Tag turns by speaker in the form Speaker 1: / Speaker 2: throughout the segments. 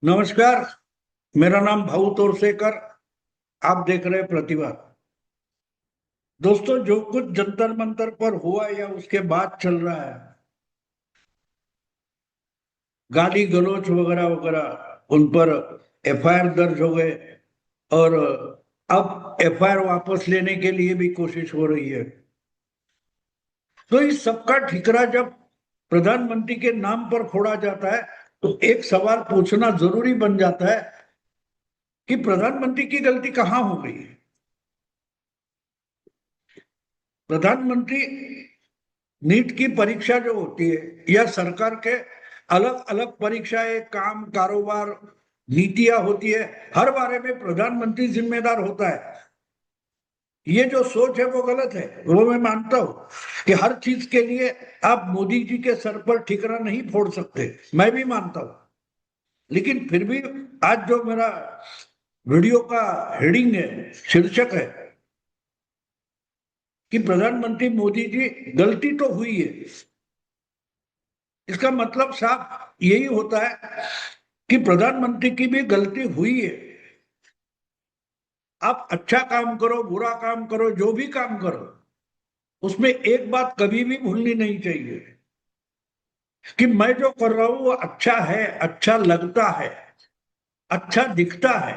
Speaker 1: नमस्कार। मेरा नाम भाऊ तोरसेकर। आप देख रहे हैं प्रतिभा। दोस्तों, जो कुछ जंतर मंतर पर हुआ या उसके बाद चल रहा है, गाली गलौज वगैरह वगैरह, उन पर एफआईआर दर्ज हो गए और अब एफआईआर वापस लेने के लिए भी कोशिश हो रही है। तो इस सबका ठिकरा जब प्रधानमंत्री के नाम पर फोड़ा जाता है, तो एक सवाल पूछना जरूरी बन जाता है कि प्रधानमंत्री की गलती कहाँ हो गई है। प्रधानमंत्री नीट की परीक्षा जो होती है या सरकार के अलग अलग परीक्षाएं, काम, कारोबार, नीतियां होती है, हर बारे में प्रधानमंत्री जिम्मेदार होता है। ये जो सोच है वो गलत है, वो मैं मानता हूं कि हर चीज के लिए आप मोदी जी के सर पर ठिकरा नहीं फोड़ सकते, मैं भी मानता हूं। लेकिन फिर भी आज जो मेरा वीडियो का हेडिंग है, शीर्षक है कि प्रधानमंत्री मोदी जी गलती तो हुई है, इसका मतलब साफ यही होता है कि प्रधानमंत्री की भी गलती हुई है। आप अच्छा काम करो, बुरा काम करो, जो भी काम करो, उसमें एक बात कभी भी भूलनी नहीं चाहिए कि मैं जो कर रहा हूं वो अच्छा है, अच्छा लगता है, अच्छा दिखता है।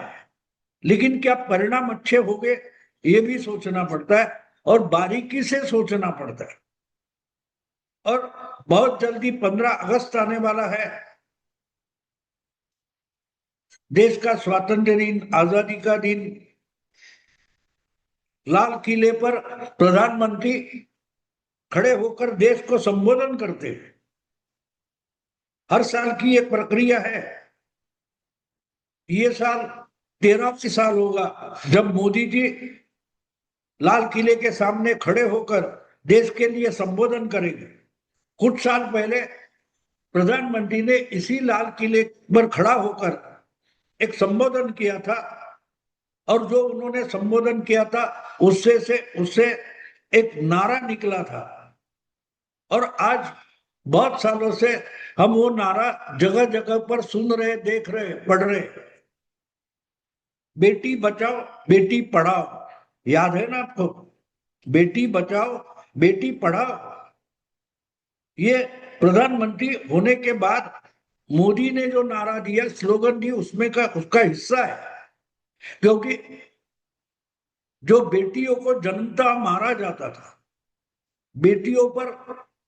Speaker 1: लेकिन क्या परिणाम अच्छे होंगे, ये भी सोचना पड़ता है और बारीकी से सोचना पड़ता है। और बहुत जल्दी 15 अगस्त आने वाला है। देश का स्वातंत्र्य दिन, आजादी का दिन। लाल किले पर प्रधानमंत्री खड़े होकर देश को संबोधन करते हैं। हर साल की एक प्रक्रिया है। ये साल 13वीं साल होगा जब मोदी जी लाल किले के सामने खड़े होकर देश के लिए संबोधन करेंगे। कुछ साल पहले प्रधानमंत्री ने इसी लाल किले पर खड़ा होकर एक संबोधन किया था और जो उन्होंने संबोधन किया था उससे एक नारा निकला था। और आज बहुत सालों से हम वो नारा जगह जगह पर सुन रहे, देख रहे, पढ़ रहे। बेटी बचाओ, बेटी पढ़ाओ, याद है ना आपको? बेटी बचाओ, बेटी पढ़ाओ। ये प्रधानमंत्री होने के बाद मोदी ने जो नारा दिया, स्लोगन दी, उसमें का उसका हिस्सा है। क्योंकि जो बेटियों को जन्मता मारा जाता था, बेटियों पर,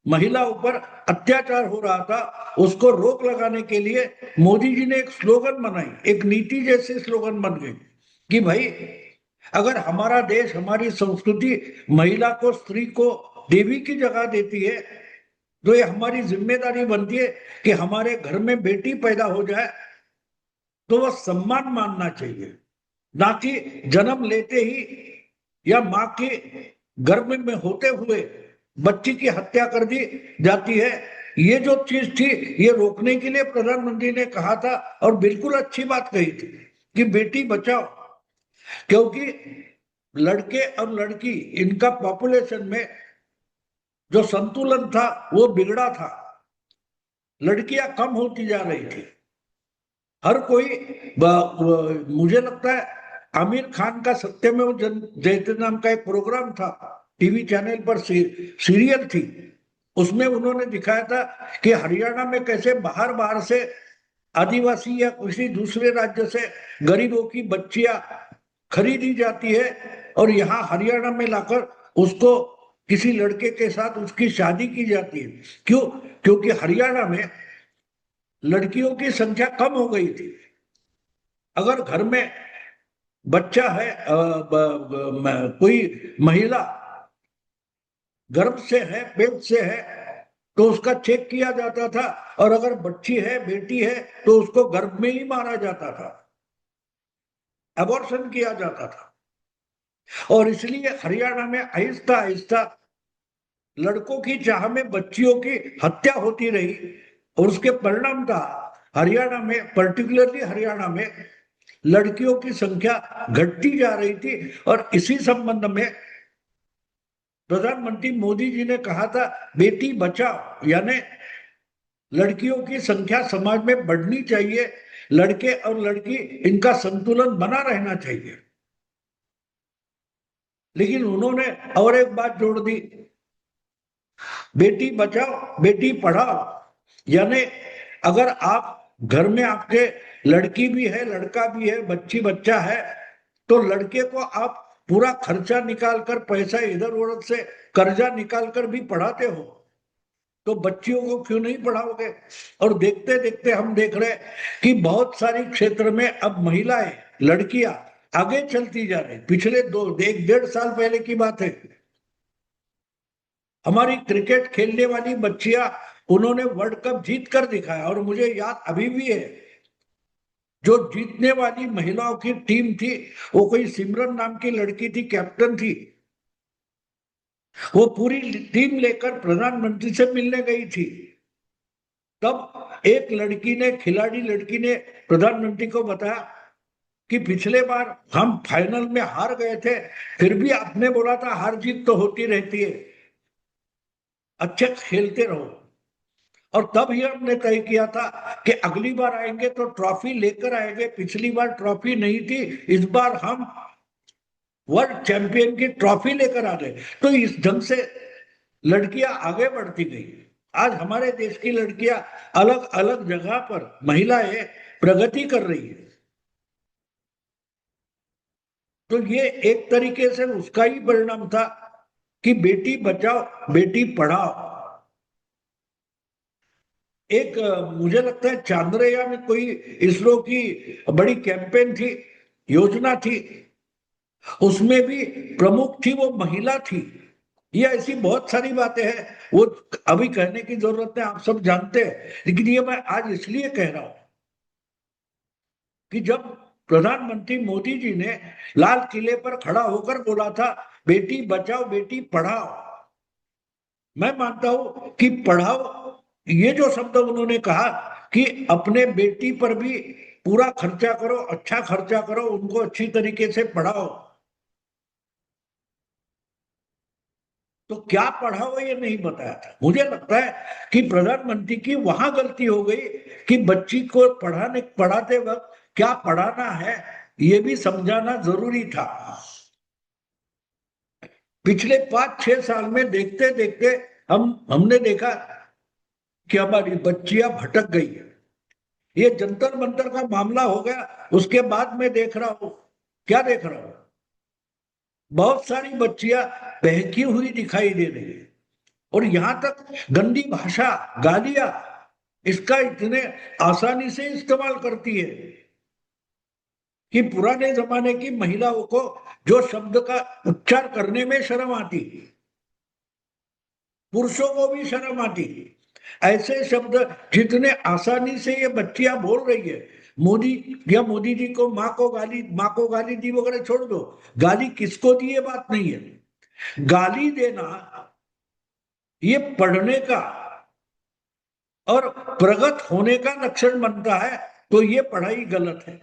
Speaker 1: महिलाओं पर अत्याचार हो रहा था, उसको रोक लगाने के लिए मोदी जी ने एक स्लोगन बनाई, एक नीति जैसी स्लोगन बन गई कि भाई, अगर हमारा देश, हमारी संस्कृति महिला को, स्त्री को देवी की जगह देती है, तो ये हमारी जिम्मेदारी बनती है कि हमारे घर में बेटी पैदा हो जाए तो वह सम्मान मानना चाहिए, ना कि जन्म लेते ही या माँ के गर्भ में होते हुए बच्ची की हत्या कर दी जाती है। ये जो चीज थी, ये रोकने के लिए प्रधानमंत्री ने कहा था और बिल्कुल अच्छी बात कही थी कि बेटी बचाओ। क्योंकि लड़के और लड़की, इनका पॉपुलेशन में जो संतुलन था वो बिगड़ा था। लड़कियां कम होती जा रही थी। हर कोई मुझे लगता है आमिर खान का सत्यमेव जयते नाम का एक प्रोग्राम था, टीवी चैनल पर सीरियल थी। उसमें उन्होंने दिखाया था कि हरियाणा में कैसे बाहर बाहर से आदिवासी या किसी दूसरे राज्य से गरीबों की बच्चियां खरीदी जाती है और यहाँ हरियाणा में लाकर उसको किसी लड़के के साथ उसकी शादी की जाती है। क्यों? क्योंकि हरियाणा में लड़कियों की संख्या कम हो गई थी। अगर घर में बच्चा है, कोई महिला गर्भ से है, पेट से है, तो उसका चेक किया जाता था। और अगर बच्ची है, बेटी है, तो उसको गर्भ में ही मारा जाता था, अबॉर्शन किया जाता था। और इसलिए हरियाणा में आहिस्ता आहिस्ता लड़कों की चाह में बच्चियों की हत्या होती रही और उसके परिणाम था हरियाणा में, पर्टिकुलरली हरियाणा में लड़कियों की संख्या घटती जा रही थी। और इसी संबंध में प्रधानमंत्री मोदी जी ने कहा था बेटी बचाओ, यानी लड़कियों की संख्या समाज में बढ़नी चाहिए, लड़के और लड़की इनका संतुलन बना रहना चाहिए। लेकिन उन्होंने और एक बात जोड़ दी, बेटी बचाओ बेटी पढ़ाओ। यानी अगर आप घर में आपके लड़की भी है लड़का भी है बच्ची बच्चा है, तो लड़के को आप पूरा खर्चा निकाल कर, पैसा इधर उधर से कर्जा निकाल कर भी पढ़ाते हो, तो बच्चियों को क्यों नहीं पढ़ाओगे? और देखते देखते हम देख रहे कि बहुत सारी क्षेत्र में अब महिलाएं, लड़कियां आगे चलती जा रही। पिछले 1-1.5 साल पहले की बात है, हमारी क्रिकेट खेलने वाली बच्चियां, उन्होंने वर्ल्ड कप जीत कर दिखाया। और मुझे याद अभी भी है, जो जीतने वाली महिलाओं की टीम थी, वो कोई सिमरन नाम की लड़की थी, कैप्टन थी। वो पूरी टीम लेकर प्रधानमंत्री से मिलने गई थी। तब एक लड़की ने, खिलाड़ी लड़की ने प्रधानमंत्री को बताया कि पिछले बार हम फाइनल में हार गए थे, फिर भी आपने बोला था हार जीत तो होती रहती है, अच्छे खेलते रहो। और तब ही हमने तय किया था कि अगली बार आएंगे तो ट्रॉफी लेकर आएंगे। पिछली बार ट्रॉफी नहीं थी, इस बार हम वर्ल्ड चैंपियन की ट्रॉफी लेकर आ गए। तो इस ढंग से लड़कियां आगे बढ़ती गई। आज हमारे देश की लड़कियां अलग अलग जगह पर, महिलाएं प्रगति कर रही है। तो ये एक तरीके से उसका ही परिणाम था कि बेटी बचाओ बेटी पढ़ाओ। एक मुझे लगता है चांद्रयान में कोई इसरो की बड़ी कैंपेन थी, योजना थी, उसमें भी प्रमुख थी वो महिला थी। ये ऐसी बहुत सारी बातें हैं, वो अभी कहने की जरूरत है, आप सब जानते हैं। लेकिन ये मैं आज इसलिए कह रहा हूं कि जब प्रधानमंत्री मोदी जी ने लाल किले पर खड़ा होकर बोला था बेटी बचाओ बेटी पढ़ाओ, मैं मानता हूं कि पढ़ाओ, ये जो शब्द उन्होंने कहा कि अपने बेटी पर भी पूरा खर्चा करो, अच्छा खर्चा करो, उनको अच्छी तरीके से पढ़ाओ, तो क्या पढ़ा हो ये नहीं बताया था। मुझे लगता है कि प्रधानमंत्री की वहां गलती हो गई कि बच्ची को पढ़ाते वक्त क्या पढ़ाना है ये भी समझाना जरूरी था। पिछले 5-6 साल में देखते देखते हमने देखा कि हमारी बच्चियां भटक गई है। ये जंतर मंतर का मामला हो गया, उसके बाद में देख रहा हूं, क्या देख रहा हूं, बहुत सारी बच्चियां बहकी हुई दिखाई दे रही है। और यहां तक गंदी भाषा, गालियां, इसका इतने आसानी से इस्तेमाल करती है कि पुराने जमाने की महिलाओं को जो शब्द का उच्चार करने में शर्म आती, पुरुषों को भी शर्म आती, ऐसे शब्द जितने आसानी से ये बच्चियां बोल रही है। मोदी या मोदी जी को माँ को गाली दी वगैरह छोड़ दो, गाली किसको दी ये बात नहीं है। गाली देना ये पढ़ने का और प्रगत होने का लक्षण बनता है, तो ये पढ़ाई गलत है।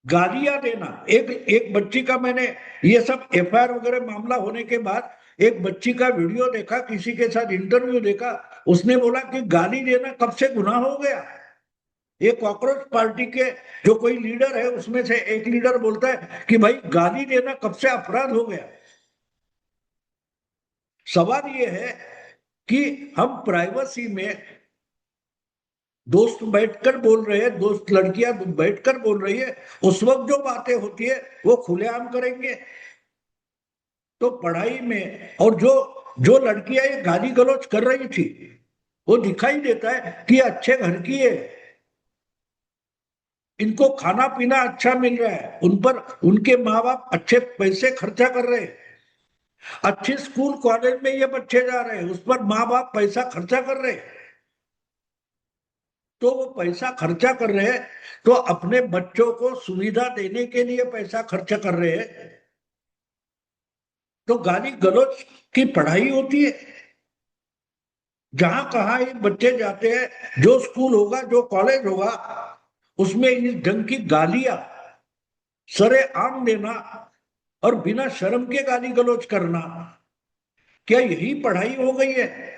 Speaker 1: गालियां देना, एक एक बच्ची का, मैंने ये सब एफआईआर वगैरह मामला होने के बाद एक बच्ची का वीडियो देखा, किसी के साथ इंटरव्यू देखा, उसने बोला कि गाली देना कब से गुनाह हो गया। ये कॉकरोच पार्टी के जो कोई लीडर है, उसमें से एक लीडर बोलता है कि भाई गाली देना कब से अपराध हो गया। सवाल ये है कि हम प्राइवेसी में दोस्त बैठकर बोल रहे हैं, दोस्त लड़कियां बैठकर बोल रही है, उस वक्त जो बातें होती है वो खुलेआम करेंगे। तो पढ़ाई में, और जो जो लड़कियां ये गाली गलौज कर रही थी, वो दिखाई देता है कि अच्छे घर की है, इनको खाना पीना अच्छा मिल रहा है, उन पर उनके माँ बाप अच्छे पैसे खर्चा कर रहे हैं, अच्छे स्कूल कॉलेज में ये बच्चे जा रहे हैं, उस पर माँ बाप पैसा खर्चा कर रहे हैं। तो वो पैसा खर्चा कर रहे हैं, तो अपने बच्चों को सुविधा देने के लिए पैसा खर्चा कर रहे हैं, तो गाली गलौज की पढ़ाई होती है। जहां कहा ये बच्चे जाते हैं, जो स्कूल होगा जो कॉलेज होगा, उसमें इस ढंग की गालियां सरे आम देना और बिना शर्म के गाली गलौज करना, क्या यही पढ़ाई हो गई है?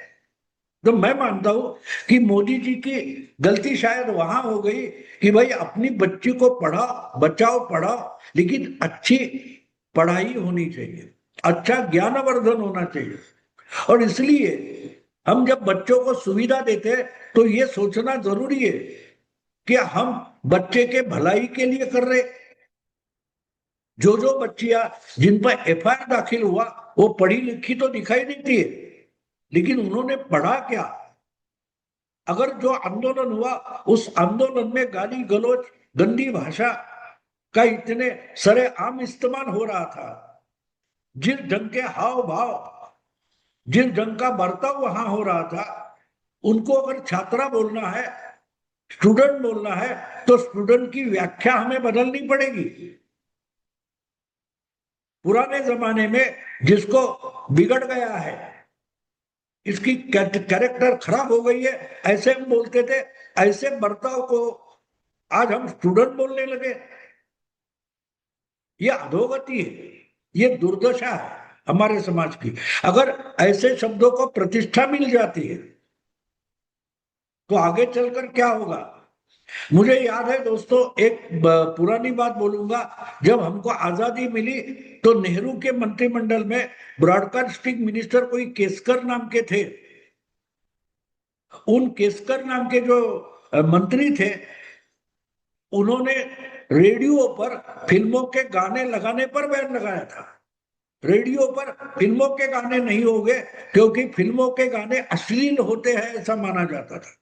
Speaker 1: तो मैं मानता हूं कि मोदी जी की गलती शायद वहां हो गई कि भाई अपनी बच्ची को पढ़ाओ, बचाओ, पढ़ाओ, लेकिन अच्छी पढ़ाई होनी चाहिए, अच्छा ज्ञानवर्धन होना चाहिए। और इसलिए हम जब बच्चों को सुविधा देते हैं तो ये सोचना जरूरी है कि हम बच्चे के भलाई के लिए कर रहे। जो बच्चियां जिन पर एफआईआर दाखिल हुआ वो पढ़ी लिखी तो दिखाई देती है, लेकिन उन्होंने पढ़ा क्या? अगर जो आंदोलन हुआ उस आंदोलन में गाली गलौज, गंदी भाषा का इतने सरेआम इस्तेमाल हो रहा था, जिस ढंग के हाव भाव, जिस ढंग का बर्ताव वहां हो रहा था, उनको अगर छात्रा बोलना है, स्टूडेंट बोलना है, तो स्टूडेंट की व्याख्या हमें बदलनी पड़ेगी। पुराने जमाने में जिसको बिगड़ गया है, इसकी कैरेक्टर खराब हो गई है, ऐसे हम बोलते थे, ऐसे बर्ताव को आज हम स्टूडेंट बोलने लगे। ये अधोगति है, ये दुर्दशा है हमारे समाज की। अगर ऐसे शब्दों को प्रतिष्ठा मिल जाती है तो आगे चलकर क्या होगा? मुझे याद है दोस्तों, एक पुरानी बात बोलूंगा। जब हमको आजादी मिली तो नेहरू के मंत्रिमंडल में ब्रॉडकास्टिंग मिनिस्टर कोई केसकर नाम के थे। उन केसकर नाम के जो मंत्री थे, उन्होंने रेडियो पर फिल्मों के गाने लगाने पर बैन लगाया था। रेडियो पर फिल्मों के गाने नहीं होंगे, क्योंकि फिल्मों के गाने अश्लील होते हैं ऐसा माना जाता था।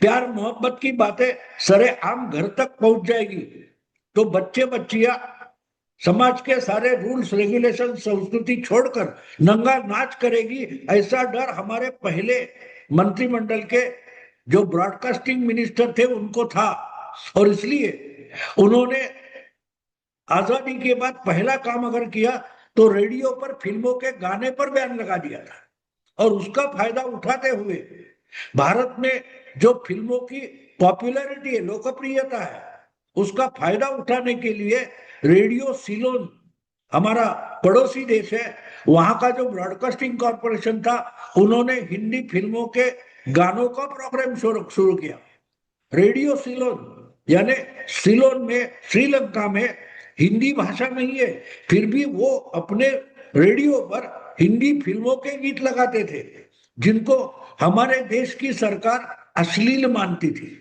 Speaker 1: प्यार मोहब्बत की बातें सरेआम घर तक पहुंच जाएगी तो बच्चे बच्चियां समाज के सारे रूल्स रेगुलेशन संस्कृति छोड़कर नंगा नाच करेगी, ऐसा डर हमारे पहले मंत्रिमंडल के जो ब्रॉडकास्टिंग मिनिस्टर थे उनको था। और इसलिए उन्होंने आजादी के बाद पहला काम अगर किया तो रेडियो पर फिल्मों के गाने पर बैन लगा दिया था। और उसका फायदा उठाते हुए भारत में जो फिल्मों की पॉपुलैरिटी है, लोकप्रियता है, उसका फायदा उठाने के लिए रेडियो सिलोन, हमारा पड़ोसी देश है, वहां का जो ब्रॉडकास्टिंग कॉरपोरेशन था, उन्होंने हिंदी फिल्मों के गानों का प्रोग्राम शुरू किया। रेडियो सिलोन, यानी सिलोन में, श्रीलंका में हिंदी भाषा नहीं है, फिर भी वो अपने रेडियो पर हिंदी फिल्मों के गीत लगाते थे, जिनको हमारे देश की सरकार अश्लील मानती थी।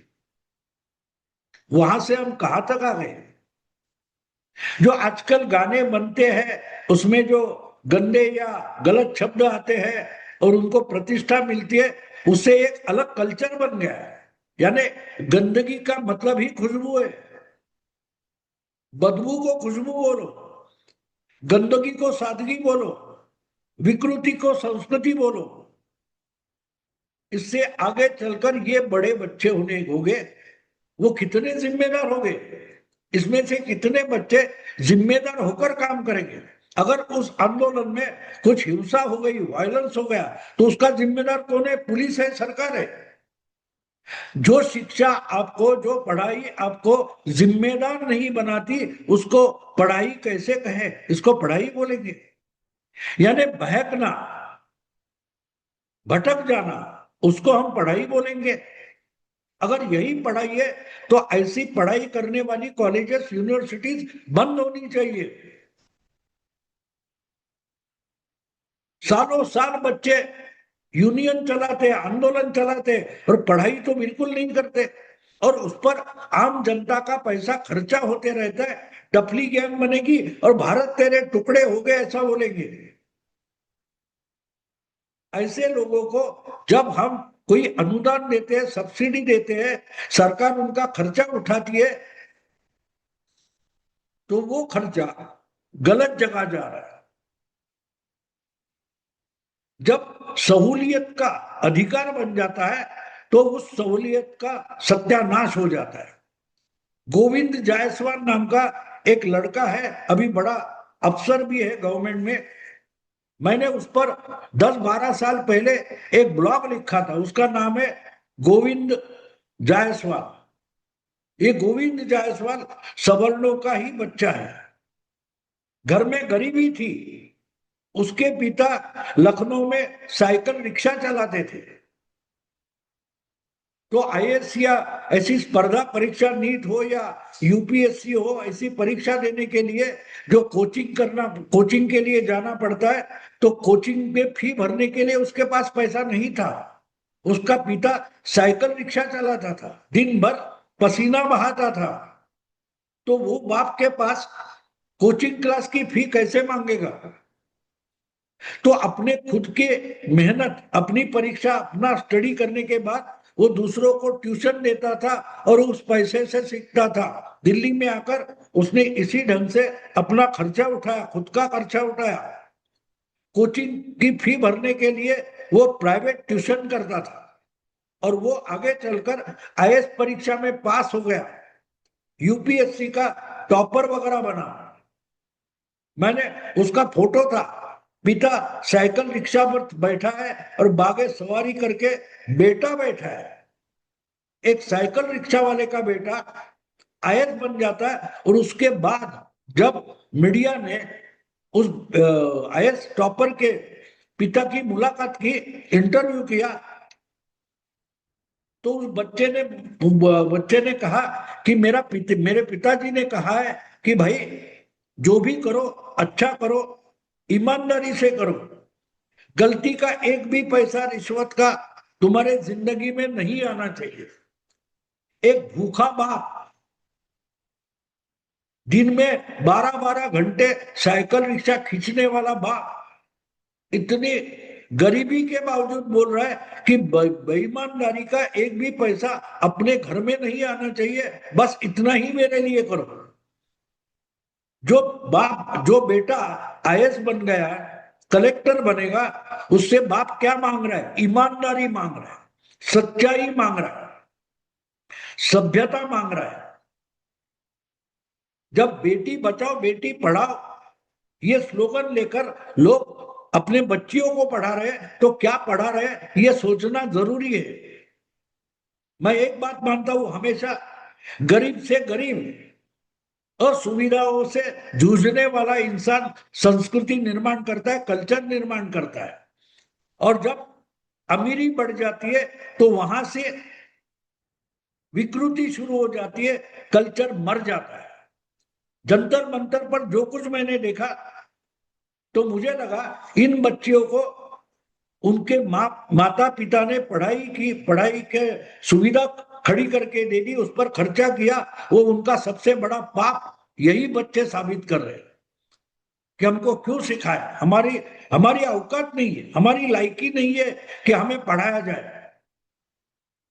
Speaker 1: वहां से हम कहां तक आ गए? जो आजकल गाने बनते हैं उसमें जो गंदे या गलत शब्द आते हैं और उनको प्रतिष्ठा मिलती है, उससे एक अलग कल्चर बन गया है। यानी गंदगी का मतलब ही खुशबू है। बदबू को खुशबू बोलो, गंदगी को सादगी बोलो, विकृति को संस्कृति बोलो। इससे आगे चलकर ये बड़े बच्चे होंगे, वो कितने जिम्मेदार होंगे? इसमें से कितने बच्चे जिम्मेदार होकर काम करेंगे? अगर उस आंदोलन में कुछ हिंसा हो गई, वायलेंस हो गया, तो उसका जिम्मेदार कौन है? पुलिस है, सरकार है। जो शिक्षा आपको, जो पढ़ाई आपको जिम्मेदार नहीं बनाती, उसको पढ़ाई कैसे कहें? इसको पढ़ाई बोलेंगे? यानी बहकना, भटक जाना, उसको हम पढ़ाई बोलेंगे? अगर यही पढ़ाई है तो ऐसी पढ़ाई करने वाली कॉलेजेस, यूनिवर्सिटीज बंद होनी चाहिए। सालों साल बच्चे यूनियन चलाते, आंदोलन चलाते, और पढ़ाई तो बिल्कुल नहीं करते, और उस पर आम जनता का पैसा खर्चा होते रहता है। टफली गैंग बनेगी और भारत तेरे टुकड़े हो गए ऐसा बोलेंगे। ऐसे लोगों को जब हम कोई अनुदान देते हैं, सब्सिडी देते हैं, सरकार उनका खर्चा उठाती है, तो वो खर्चा गलत जगह जा रहा है। जब सहूलियत का अधिकार बन जाता है तो उस सहूलियत का सत्यानाश हो जाता है। गोविंद जायसवाल नाम का एक लड़का है, अभी बड़ा अफसर भी है गवर्नमेंट में। मैंने उस पर 10-12 साल पहले एक ब्लॉग लिखा था, उसका नाम है गोविंद जायसवाल। ये गोविंद जायसवाल सवर्णों का ही बच्चा है। घर में गरीबी थी, उसके पिता लखनऊ में साइकिल रिक्शा चलाते थे। तो आईएएस या ऐसी स्पर्धा परीक्षा नीट हो या यूपीएससी हो, ऐसी परीक्षा देने के लिए जो कोचिंग के लिए जाना पड़ता है, तो कोचिंग में फी भरने के लिए उसके पास पैसा नहीं था। उसका पिता साइकिल रिक्शा चलाता था, दिन भर पसीना बहाता था, तो वो बाप के पास कोचिंग क्लास की फी कैसे मांगेगा। तो अपने खुद के मेहनत, अपनी परीक्षा, अपना स्टडी करने के बाद वो दूसरों को ट्यूशन देता था और उस पैसे से सीखता था। दिल्ली में आकर उसने इसी ढंग से अपना खर्चा उठाया, खुद का खर्चा उठाया। कोचिंग की फी भरने के लिए वो प्राइवेट ट्यूशन करता था और वो आगे चलकर आईएएस परीक्षा में पास हो गया, यूपीएससी का टॉपर वगैरह बना। मैंने उसका फोटो था, पिता साइकिल रिक्शा पर बैठा है और बागे सवारी करके बेटा बैठा है। एक साइकिल रिक्शा वाले का बेटा आईएएस बन जाता है और उसके बाद जब मीडिया ने उस आईएएस टॉपर के पिता की मुलाकात की, इंटरव्यू किया, तो उस बच्चे ने कहा कि मेरे पिताजी ने कहा है कि भाई जो भी करो अच्छा करो, ईमानदारी से करो, गलती का एक भी पैसा रिश्वत का तुम्हारे जिंदगी में नहीं आना चाहिए। एक भूखा बाप दिन में 12-12 घंटे साइकिल रिक्शा खींचने वाला बाप इतनी गरीबी के बावजूद बोल रहा है कि बेईमानदारी का एक भी पैसा अपने घर में नहीं आना चाहिए, बस इतना ही मेरे लिए करो। जो बेटा आईएएस बन गया, कलेक्टर बनेगा, उससे बाप क्या मांग रहा है? ईमानदारी मांग रहा है, सच्चाई मांग रहा है, सभ्यता मांग रहा है। जब बेटी बचाओ बेटी पढ़ाओ ये स्लोगन लेकर लोग अपने बच्चियों को पढ़ा रहे हैं, तो क्या पढ़ा रहे हैं ये सोचना जरूरी है। मैं एक बात मानता हूं, हमेशा गरीब से गरीब असुविधाओं से जूझने वाला इंसान संस्कृति निर्माण करता है, कल्चर निर्माण करता है। और जब अमीरी बढ़ जाती है तो वहां से विकृति शुरू हो जाती है, कल्चर मर जाता है। जंतर मंतर पर जो कुछ मैंने देखा तो मुझे लगा इन बच्चियों को उनके माता पिता ने पढ़ाई के सुविधा खड़ी करके दे दी, उस पर खर्चा किया, वो उनका सबसे बड़ा पाप यही बच्चे साबित कर रहे हैं कि हमको क्यों सिखाया। हमारी हमारी औकात नहीं है, हमारी लायकी नहीं है कि हमें पढ़ाया जाए।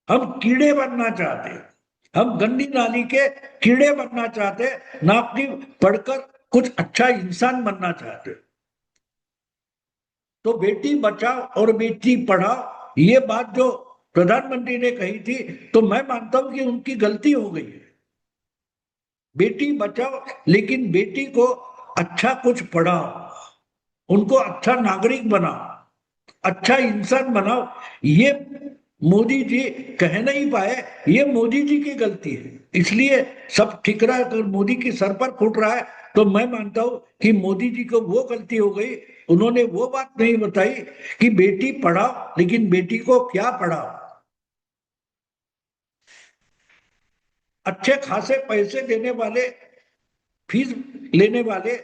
Speaker 1: हम कीड़े बनना चाहते हैं, हम गंदी नाली के कीड़े बनना चाहते हैं, ना कि पढ़कर कुछ अच्छा इंसान बनना चाहते। तो बेटी बचाओ और बेटी पढ़ाओ ये बात जो प्रधानमंत्री ने कही थी, तो मैं मानता हूं कि उनकी गलती हो गई है। बेटी बचाओ लेकिन बेटी को अच्छा कुछ पढ़ाओ, उनको अच्छा नागरिक बनाओ, अच्छा इंसान बनाओ। ये मोदी जी कह नहीं पाए, ये मोदी जी की गलती है, इसलिए सब ठिकरा कर मोदी की सर पर फूट रहा है। तो मैं मानता हूं कि मोदी जी को वो गलती हो गई, उन्होंने वो बात नहीं बताई कि बेटी पढ़ाओ लेकिन बेटी को क्या पढ़ाओ। अच्छे खासे पैसे देने वाले, फीस लेने वाले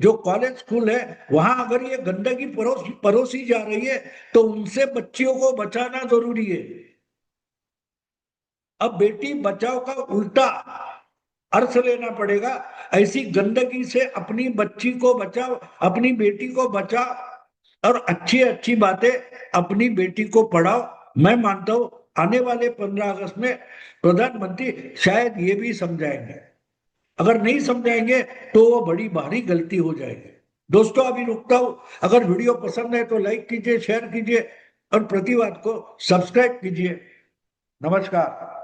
Speaker 1: जो कॉलेज स्कूल है, वहां अगर ये गंदगी परोसी जा रही है तो उनसे बच्चियों को बचाना जरूरी है। अब बेटी बचाओ का उल्टा अर्थ लेना पड़ेगा। ऐसी गंदगी से अपनी बच्ची को बचाओ, अपनी बेटी को बचाओ और अच्छी अच्छी बातें अपनी बेटी को पढ़ाओ। मैं मानता हूं आने वाले 15 अगस्त में प्रधानमंत्री शायद ये भी समझाएंगे। अगर नहीं समझाएंगे तो वो बड़ी भारी गलती हो जाएगी। दोस्तों अभी रुकता हूं, अगर वीडियो पसंद है तो लाइक कीजिए, शेयर कीजिए और प्रतिवाद को सब्सक्राइब कीजिए। नमस्कार।